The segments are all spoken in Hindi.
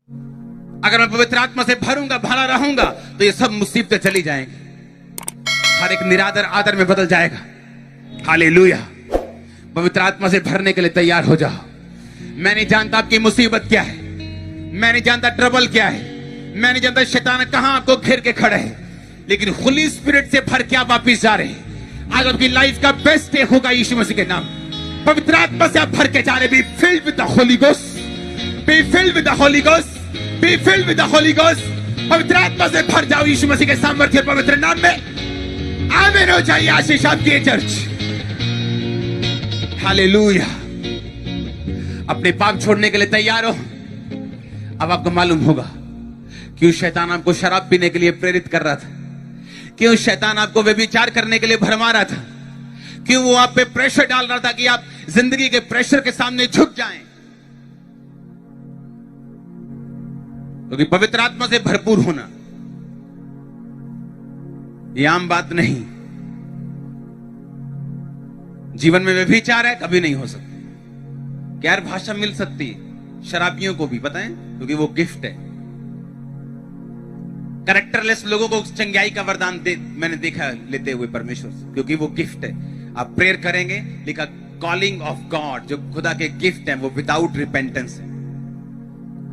अगर मैं पवित्र आत्मा से भरूंगा, भरा रहूंगा, तो ये सब मुसीबतें चली जाएंगी, हर एक निरादर आदर में बदल जाएगा। हालेलुया। पवित्र आत्मा से भरने के लिए तैयार हो जाओ। मैं नहीं जानता आपकी मुसीबत क्या है, मैं नहीं जानता ट्रबल क्या है, मैं नहीं जानता शैतान कहां आपको घेर के खड़े है, लेकिन होली स्पिरिट से भर के आप वापिस जा रहे हैं। आज आपकी लाइफ का बेस्ट डे होगा यीशु मसीह के नाम। पवित्र आत्मा से आप भर के जा रहे। Be filled with the Holi ghost, be filled with the Holi ghost, be filled with the Holi ghost. पवित्र आत्मा से भर जाओ यीशु मसीह के सामर्थ्य पवित्र नाम में। आमीन हो जाइए। आशीष आपकी है चर्च। हालेलुया। अपने पाप छोड़ने के लिए तैयार हो। अब आपको मालूम होगा क्यों शैतान आपको शराब पीने के लिए प्रेरित कर रहा था, क्यों शैतान आपको व्यभिचार करने के लिए भरमा रहा था, क्यों वो आप पे प्रेशर डाल रहा था कि आप जिंदगी के प्रेशर के सामने झुक जाएं। क्योंकि पवित्र आत्मा से भरपूर होना यह आम बात नहीं। जीवन में व्यभिचार है, कभी नहीं हो सकता। गैर भाषा मिल सकती है शराबियों को भी, पता है, क्योंकि वो गिफ्ट है। कैरेक्टरलेस लोगों को चंगाई का वरदान मैंने देखा लेते हुए परमेश्वर से, क्योंकि वो गिफ्ट है। आप प्रेयर करेंगे, लिखा कॉलिंग ऑफ गॉड, जो खुदा के गिफ्ट है वो विदाउट रिपेंटेंस है।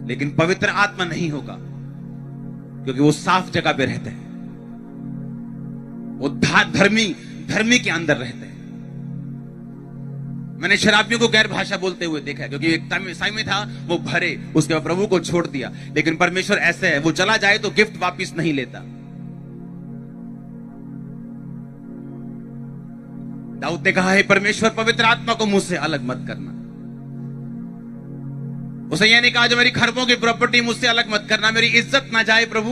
लेकिन पवित्र आत्मा नहीं होगा, क्योंकि वो साफ जगह पे रहते हैं, वो धर्मी के अंदर रहते हैं। मैंने शराबियों को गैर भाषा बोलते हुए देखा है, क्योंकि एक समय था वो भरे, उसके बाद प्रभु को छोड़ दिया। लेकिन परमेश्वर ऐसे है, वो चला जाए तो गिफ्ट वापिस नहीं लेता। दाऊद ने कहा है, परमेश्वर पवित्र आत्मा को मुझसे अलग मत करना। उसे यह नहीं कहा जो मेरी खरबों की प्रॉपर्टी मुझसे अलग मत करना, मेरी इज्जत ना जाए प्रभु,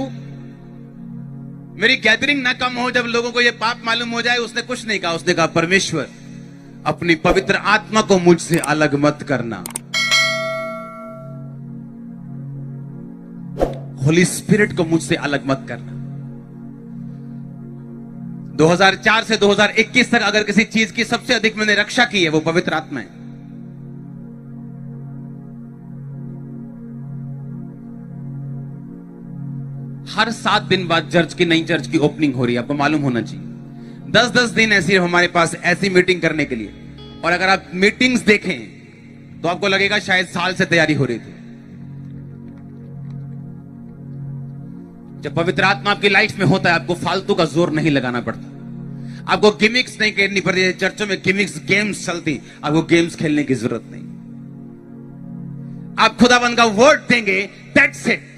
मेरी गैदरिंग ना कम हो, जब लोगों को यह पाप मालूम हो जाए। उसने कुछ नहीं कहा, उसने कहा परमेश्वर अपनी पवित्र आत्मा को मुझसे अलग मत करना। होली स्पिरिट को मुझसे अलग मत करना। 2004 से 2021 तक अगर किसी चीज की सबसे अधिक मैंने रक्षा की है, वो पवित्र आत्मा है। हर 7 दिन बाद चर्च की, नई चर्च की ओपनिंग हो रही है, आपको मालूम होना चाहिए। 10-10 दिन ऐसी हमारे पास ऐसी मीटिंग करने के लिए। और अगर आप मीटिंग्स देखें तो आपको लगेगा शायद साल से तैयारी हो रही थी। जब पवित्र आत्मा आपकी लाइफ में होता है, आपको फालतू का जोर नहीं लगाना पड़ता, आपको गिमिक्स नहीं करनी पड़ती। चर्चों में गिमिक्स, गेम्स चलती, आपको गेम्स खेलने की जरूरत नहीं। आप खुदावन का वर्ड देंगे, दैट्स इट।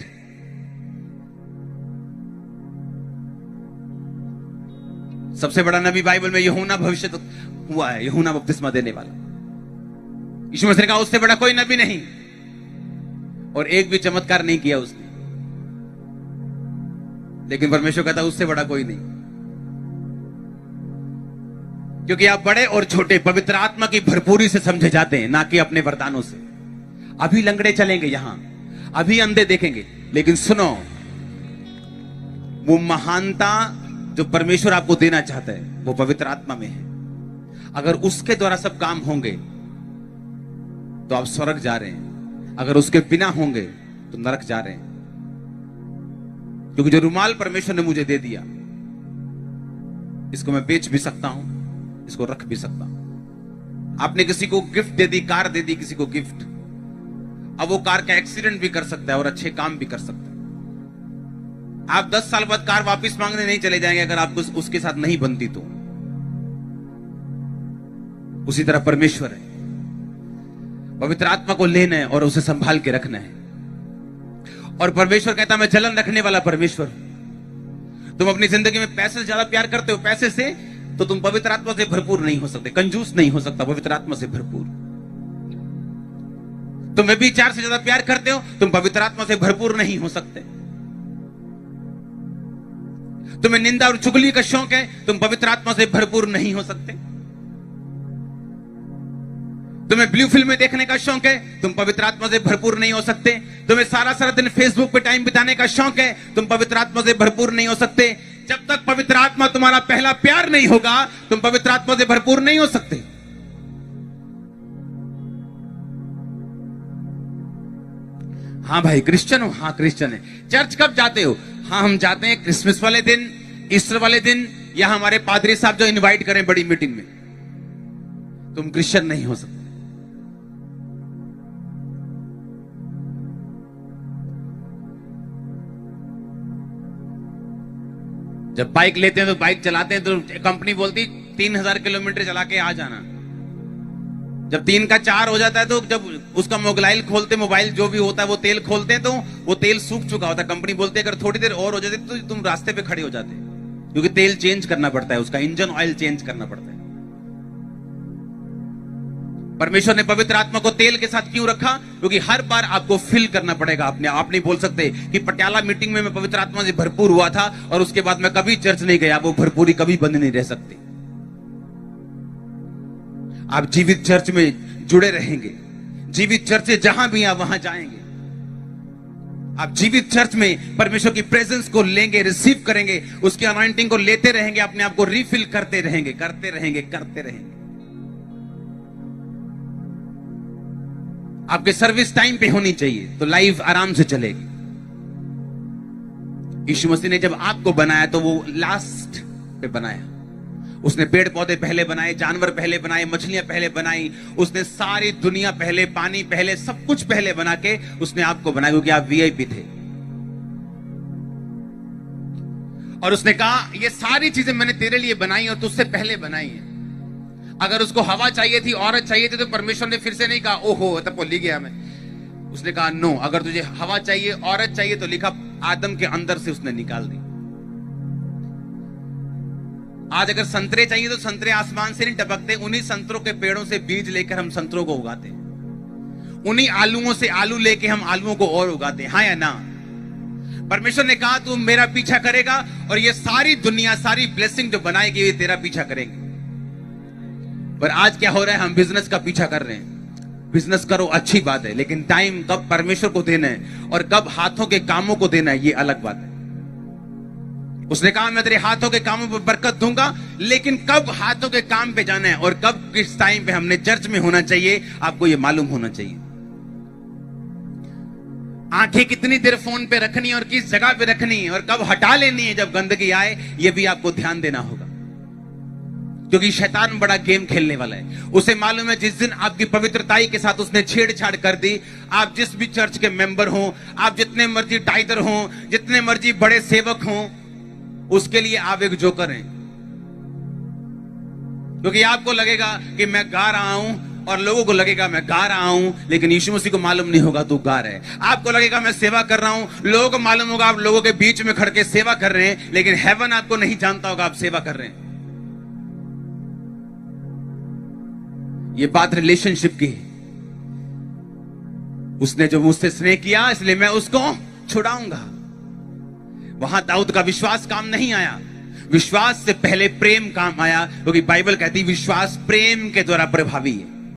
सबसे बड़ा नबी बाइबल में यूहन्ना भविष्य हुआ है, यूहन्ना बपतिस्मा देने वाला। यीशु मसीह ने कहा उससे बड़ा कोई नबी नहीं, और एक भी चमत्कार नहीं किया उसने। लेकिन परमेश्वर कहता उससे बड़ा कोई नहीं, क्योंकि आप बड़े और छोटे पवित्र आत्मा की भरपूरी से समझे जाते हैं, ना कि अपने वरदानों से। अभी लंगड़े चलेंगे यहां, अभी अंधे देखेंगे, लेकिन सुनो, वो महानता जो परमेश्वर आपको देना चाहता है वो पवित्र आत्मा में है। अगर उसके द्वारा सब काम होंगे तो आप स्वर्ग जा रहे हैं, अगर उसके बिना होंगे तो नरक जा रहे हैं। क्योंकि जो रुमाल परमेश्वर ने मुझे दे दिया, इसको मैं बेच भी सकता हूं, इसको रख भी सकता हूं। आपने किसी को गिफ्ट दे दी, कार दे दी किसी को गिफ्ट, अब वो कार का एक्सीडेंट भी कर सकता है और अच्छे काम भी कर सकता है। आप 10 साल बाद कार वापस मांगने नहीं चले जाएंगे अगर आपको उसके साथ नहीं बनती तो। उसी तरह परमेश्वर है, पवित्र आत्मा को लेना है और उसे संभाल के रखना है। और परमेश्वर कहता मैं जलन रखने वाला परमेश्वर। तुम अपनी जिंदगी में पैसे से ज्यादा प्यार करते हो, पैसे से, तो तुम पवित्र आत्मा से भरपूर नहीं हो सकते, कंजूस नहीं हो सकता पवित्र आत्मा से भरपूर। तुम व्यभिचार से ज्यादा प्यार करते हो, तुम पवित्र आत्मा से भरपूर नहीं हो सकते। तुम्हें निंदा और चुगली का शौक है, तुम पवित्र आत्मा से भरपूर नहीं हो सकते। तुम्हें ब्लू फिल्में देखने का शौक है, तुम पवित्र आत्मा से भरपूर नहीं हो सकते। तुम्हें सारा दिन फेसबुक पे टाइम बिताने का शौक है, तुम पवित्र आत्मा से भरपूर नहीं हो सकते। जब तक पवित्र आत्मा तुम्हारा पहला प्यार नहीं होगा, तुम पवित्र आत्मा से भरपूर नहीं हो सकते। हाँ भाई क्रिश्चियन हो, हाँ क्रिश्चियन है। चर्च कब जाते हो? हाँ हम जाते हैं क्रिसमस वाले दिन, ईस्टर वाले दिन, या हमारे पादरी साहब जो इनवाइट करें बड़ी मीटिंग में। तुम क्रिश्चियन नहीं हो सकते। जब बाइक लेते हैं तो बाइक चलाते हैं तो कंपनी बोलती 3000 किलोमीटर चला के आ जाना। जब 3 का 4 हो जाता है तो जब उसका मोबाइल खोलते, मोबाइल जो भी होता है वो तेल खोलते हैं तो वो तेल सूख चुका होता है। कंपनी बोलती है अगर थोड़ी देर और हो जाती तो तुम रास्ते पे खड़े हो जाते, क्योंकि तेल चेंज करना पड़ता है, उसका इंजन ऑयल चेंज करना पड़ता है। परमेश्वर ने पवित्र आत्मा को तेल के साथ क्यों रखा? क्योंकि हर बार आपको फिल करना पड़ेगा अपने। आप नहीं बोल सकते कि पटियाला मीटिंग में मैं पवित्र आत्मा से भरपूर हुआ था और उसके बाद मैं कभी चर्च नहीं गया। वो भरपूरी कभी बंद नहीं रह सकती। आप जीवित चर्च में जुड़े रहेंगे। जीवित चर्च से जहां भी आप वहां जाएंगे। आप जीवित चर्च में परमेश्वर की प्रेजेंस को लेंगे, रिसीव करेंगे, उसकी अनॉइंटिंग को लेते रहेंगे, अपने आप को रिफिल करते रहेंगे, करते रहेंगे, करते रहेंगे। आपके सर्विस टाइम पे होनी चाहिए तो लाइफ आराम से चलेगी। यीशु मसीह ने जब आपको बनाया तो वो लास्ट पे बनाया। उसने पेड़ पौधे पहले बनाए, जानवर पहले बनाए, मछलियां पहले बनाई, उसने सारी दुनिया पहले, पानी पहले, सब कुछ पहले बना के उसने आपको बनाया, क्योंकि आप वीआईपी थे। और उसने कहा ये सारी चीजें मैंने तेरे लिए बनाई और तुझसे पहले बनाई है। अगर उसको हवा चाहिए थी, औरत चाहिए थी, तो परमेश्वर ने फिर से नहीं कहा ओहो तब भूल गया मैं। उसने कहा नो, अगर तुझे हवा चाहिए, औरत चाहिए, तो लिखा आदम के अंदर से उसने निकाल दी। आज अगर संतरे चाहिए तो संतरे आसमान से नहीं टपकते, उन्हीं संतरों के पेड़ों से बीज लेकर हम संतरों को उगाते हैं। उन्हीं आलूओं से आलू लेके हम आलूओं को और उगाते हैं। हाँ या ना? परमेश्वर ने कहा तू मेरा पीछा करेगा और ये सारी दुनिया, सारी ब्लेसिंग जो बनाएगी ये तेरा पीछा करेंगे। पर आज क्या हो रहा है? हम बिजनेस का पीछा कर रहे हैं। बिजनेस करो, अच्छी बात है, लेकिन टाइम कब परमेश्वर को देना है और कब हाथों के कामों को देना है, ये अलग बात है। उसने कहा मैं तेरे हाथों के कामों पर बरकत दूंगा, लेकिन कब हाथों के काम पे जाना है और कब किस टाइम पे हमने चर्च में होना चाहिए, आपको ये मालूम होना चाहिए। आंखें कितनी देर फोन पे रखनी है और किस जगह पे रखनी है और कब हटा लेनी है जब गंदगी आए, ये भी आपको ध्यान देना होगा। क्योंकि शैतान बड़ा गेम खेलने वाला है। उसे मालूम है जिस दिन आपकी पवित्रताई के साथ उसने छेड़छाड़ कर दी, आप जिस भी चर्च के मेंबर हो, आप जितने मर्जी टाइटर हो, जितने मर्जी बड़े सेवक हो, उसके लिए आप एक जोकर हैं। क्योंकि आपको लगेगा कि मैं गा रहा हूं और लोगों को लगेगा मैं गा रहा हूं, लेकिन यीशु मसीह को मालूम नहीं होगा तू गा रहा है। आपको लगेगा मैं सेवा कर रहा हूं, लोगों को मालूम होगा आप लोगों के बीच में खड़ के सेवा कर रहे हैं, लेकिन हेवन आपको नहीं जानता होगा आप सेवा कर रहे हैं। ये बात रिलेशनशिप की है। उसने जो मुझसे स्नेह किया इसलिए मैं उसको छुड़ाऊंगा। वहां दाऊद का विश्वास काम नहीं आया, विश्वास से पहले प्रेम काम आया, क्योंकि बाइबल कहती विश्वास प्रेम के द्वारा प्रभावी है।